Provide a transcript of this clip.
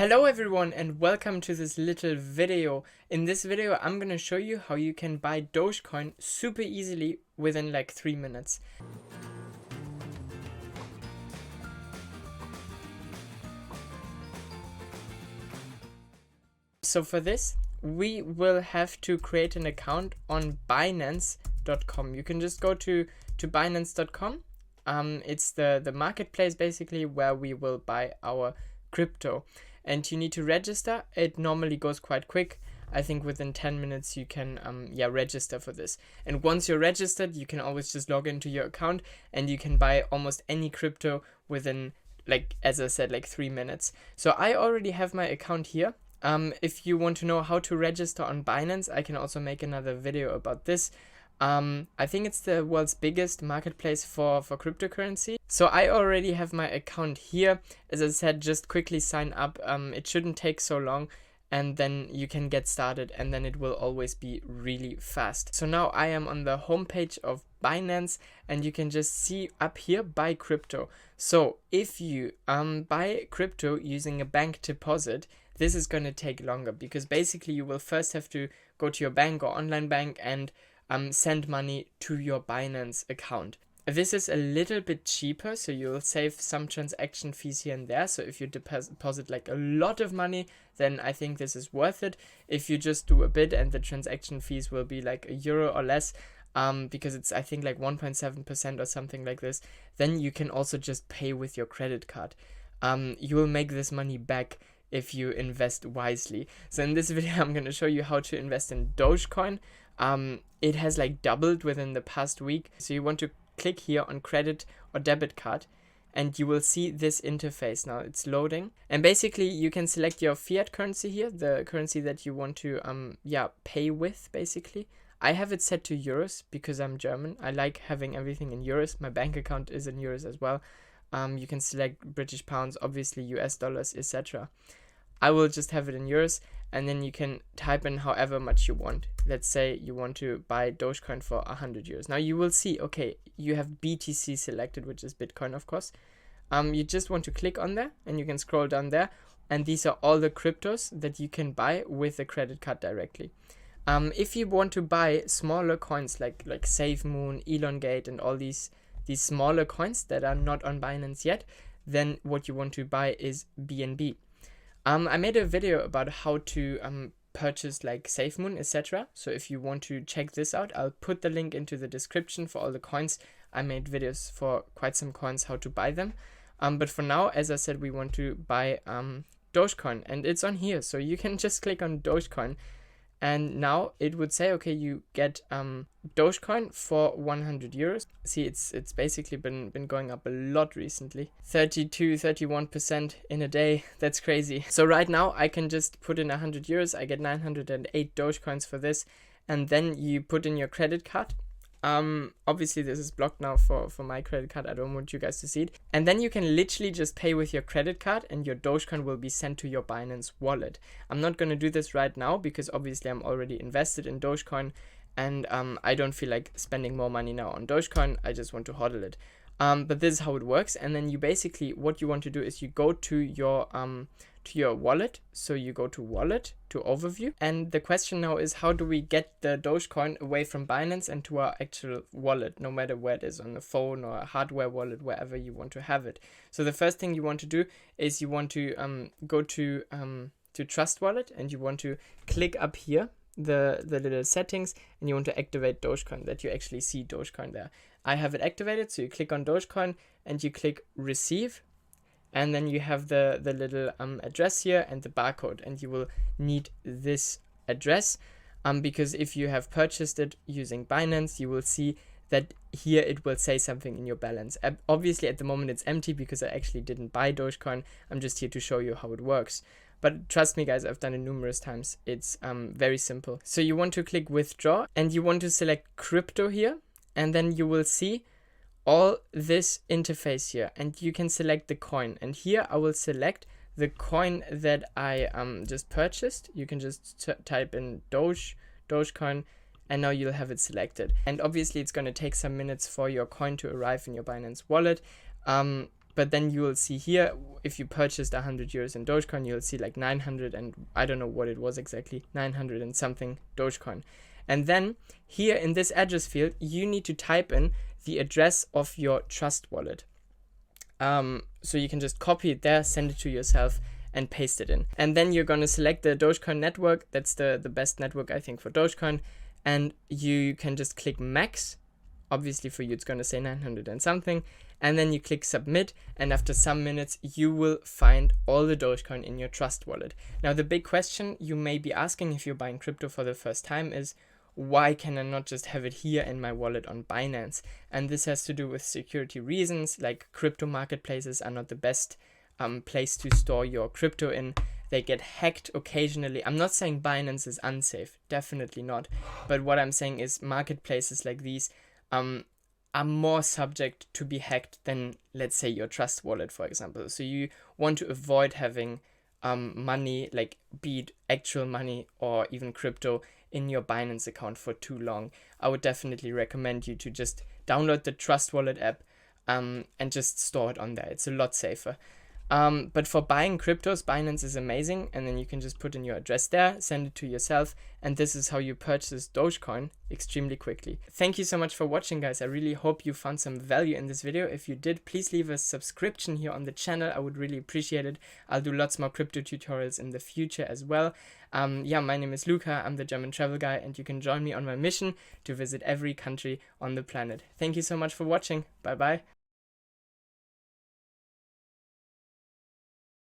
Hello everyone and welcome to this little video. In this video I'm gonna show you how you can buy Dogecoin super easily within like 3 minutes. So for this we will have to create an account on Binance.com. You can just go to Binance.com. It's the marketplace basically where we will buy our crypto. And you need to register. It normally goes quite quick. I think within 10 minutes you can register for this. And once you're registered, you can always just log into your account and you can buy almost any crypto within, like, as I said, like 3 minutes. So I already have my account here. If you want to know how to register on Binance, I can also make another video about this. I think it's the world's biggest marketplace for cryptocurrency. So I already have my account here. As I said, just quickly sign up. It shouldn't take so long and then you can get started and then it will always be really fast. So now I am on the homepage of Binance and you can just see up here, buy crypto. So if you buy crypto using a bank deposit, this is going to take longer because basically you will first have to go to your bank or online bank and send money to your Binance account. This is a little bit cheaper, so you'll save some transaction fees here and there. So if you deposit like a lot of money, then I think this is worth it. If you just do a bit and the transaction fees will be like €1 or less, because it's I think like 1.7% or something like this, then you can also just pay with your credit card. You will make this money back if you invest wisely. So in this video, I'm going to show you how to invest in Dogecoin. It has like doubled within the past week. So you want to click here on credit or debit card and you will see this interface. Now it's loading and basically you can select your fiat currency here, the currency that you want to pay with basically. I have it set to euros because I'm German. I like having everything in euros. My bank account is in euros as well. You can select British pounds, obviously US dollars, etc. I will just have it in euros and then you can type in however much you want. Let's say you want to buy Dogecoin for €100. Now you will see, okay, you have BTC selected, which is Bitcoin, of course. You just want to click on there and you can scroll down there. And these are all the cryptos that you can buy with a credit card directly. If you want to buy smaller coins like SAFEMOON, ElonGate and all these smaller coins that are not on Binance yet, then what you want to buy is BNB. I made a video about how to purchase like SAFEMOON, etc. So if you want to check this out, I'll put the link into the description for all the coins. I made videos for quite some coins, how to buy them. But for now, as I said, we want to buy Dogecoin and it's on here. So you can just click on Dogecoin and now it would say, okay, you get Dogecoin for €100. See, it's basically been going up a lot recently. 31% in a day. That's crazy. So right now I can just put in €100. I get 908 Dogecoins for this. And then you put in your credit card. Obviously this is blocked now for my credit card. I don't want you guys to see it. And then you can literally just pay with your credit card and your Dogecoin will be sent to your Binance wallet. I'm not going to do this right now because obviously I'm already invested in Dogecoin and I don't feel like spending more money now on Dogecoin. I just want to hodl it. But this is how it works. And then you basically, what you want to do is you go to your wallet. So you go to wallet, to overview. And the question now is, how do we get the Dogecoin away from Binance and to our actual wallet, no matter where it is, on the phone or a hardware wallet, wherever you want to have it. So the first thing you want to do is you want to go to Trustwallet and you want to click up here, the little settings, and you want to activate Dogecoin, that you actually see Dogecoin there. I have it activated, so you click on Dogecoin and you click receive. And then you have the little address here and the barcode, and you will need this address because if you have purchased it using Binance, you will see that here it will say something in your balance. Obviously at the moment it's empty because I actually didn't buy Dogecoin. I'm just here to show you how it works. But trust me guys, I've done it numerous times. It's very simple. So you want to click withdraw and you want to select crypto here, and then you will see all this interface here and you can select the coin, and here I will select the coin that I just purchased. You can just type in Dogecoin and now you'll have it selected, and obviously it's going to take some minutes for your coin to arrive in your Binance wallet. But then you will see here, if you purchased 100 euros in Dogecoin, you'll see like 900 and I don't know what it was exactly, 900 and something Dogecoin. And then here in this address field, you need to type in the address of your Trust wallet. So you can just copy it there, send it to yourself, and paste it in. And then you're going to select the Dogecoin network. That's the best network, I think, for Dogecoin. And you can just click max. Obviously for you, it's going to say 900 and something. And then you click submit. And after some minutes, you will find all the Dogecoin in your Trust wallet. Now, the big question you may be asking if you're buying crypto for the first time is, why can I not just have it here in my wallet on Binance? And this has to do with security reasons, like crypto marketplaces are not the best place to store your crypto in. They get hacked occasionally. I'm not saying Binance is unsafe, definitely not. But what I'm saying is marketplaces like these are more subject to be hacked than, let's say, your Trust wallet, for example. So you want to avoid having money, like be it actual money or even crypto, in your Binance account for too long. I would definitely recommend you to just download the Trust Wallet app and just store it on there. It's a lot safer. But for buying cryptos, Binance is amazing, and then you can just put in your address there, send it to yourself, and this is how you purchase Dogecoin extremely quickly. Thank you so much for watching, guys. I really hope you found some value in this video. If you did, please leave a subscription here on the channel. I would really appreciate it. I'll do lots more crypto tutorials in the future as well. Yeah, my name is Luca. I'm the German travel guy, and you can join me on my mission to visit every country on the planet. Thank you so much for watching. Bye bye.